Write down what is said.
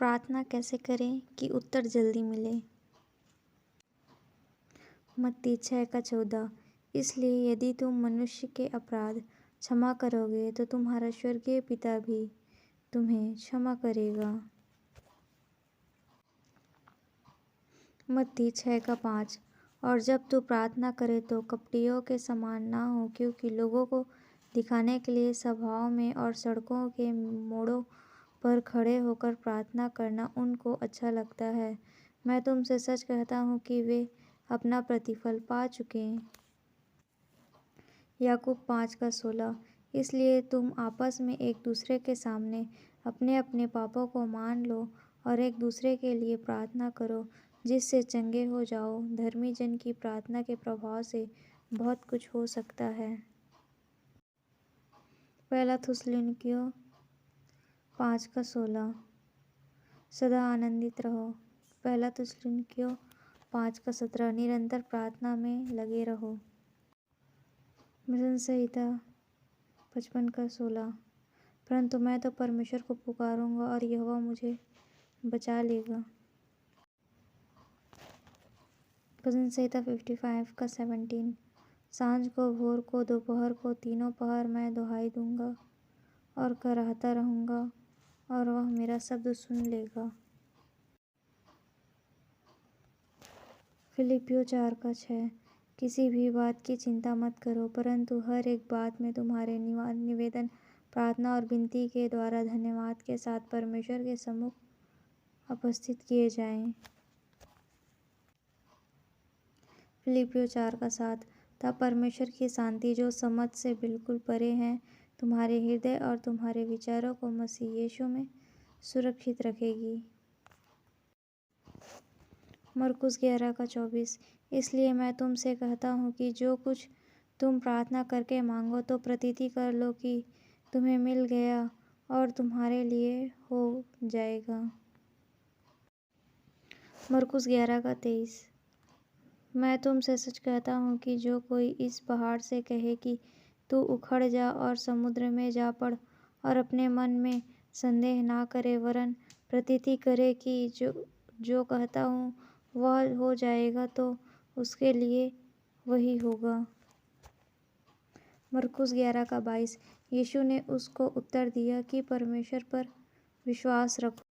प्रार्थना कैसे करें कि उत्तर जल्दी मिले। मत्ती 6:14। इसलिए यदि तुम मनुष्य के अपराध क्षमा करोगे तो तुम्हारा स्वर्गीय पिता भी तुम्हें क्षमा करेगा। मत्ती 6:5। और जब तू प्रार्थना करे तो कपटियों के समान ना हो, क्योंकि लोगों को दिखाने के लिए सभाओं में और सड़कों के मोड़ों पर खड़े होकर प्रार्थना करना उनको अच्छा लगता है। मैं तुमसे सच कहता हूँ कि वे अपना प्रतिफल पा चुके हैं। याकूब 5:16। इसलिए तुम आपस में एक दूसरे के सामने अपने अपने पापों को मान लो और एक दूसरे के लिए प्रार्थना करो, जिससे चंगे हो जाओ। धर्मी जन की प्रार्थना के प्रभाव से बहुत कुछ हो सकता है। पहला थिस्सलुनीकियों 5:16। सदा आनंदित रहो। पहला थिस्सलुनीकियों 5:17। निरंतर प्रार्थना में लगे रहो। भजन संहिता 55:16। परंतु मैं तो परमेश्वर को पुकारूंगा और यहोवा मुझे बचा लेगा। भजन संहिता 55:17। सांझ को, भोर को, दोपहर को, तीनों पहर मैं दुहाई दूंगा और कराहता रहूंगा और वह मेरा शब्द सुन लेगा। फिलिप्पियों 4:6। किसी भी बात की चिंता मत करो, परंतु हर एक बात में तुम्हारे निवेदन, प्रार्थना और विनती के द्वारा धन्यवाद के साथ परमेश्वर के सम्मुख उपस्थित किए जाएं। फिलिप्पियों 4:7। तब परमेश्वर की शांति, जो समझ से बिल्कुल परे है, तुम्हारे हृदय और तुम्हारे विचारों को मसीह यीशु में सुरक्षित रखेगी। मरकुस 11:24। इसलिए मैं तुमसे कहता हूँ कि जो कुछ तुम प्रार्थना करके मांगो तो प्रतीति कर लो कि तुम्हें मिल गया और तुम्हारे लिए हो जाएगा। मरकुस 11:23। मैं तुमसे सच कहता हूँ कि जो कोई इस पहाड़ से कहे कि तू उखड़ जा और समुद्र में जा पड़, और अपने मन में संदेह ना करे, वरन प्रतीति करे कि जो कहता हूँ वह हो जाएगा, तो उसके लिए वही होगा। मरकुस 11:22। यीशु ने उसको उत्तर दिया कि परमेश्वर पर विश्वास रखो।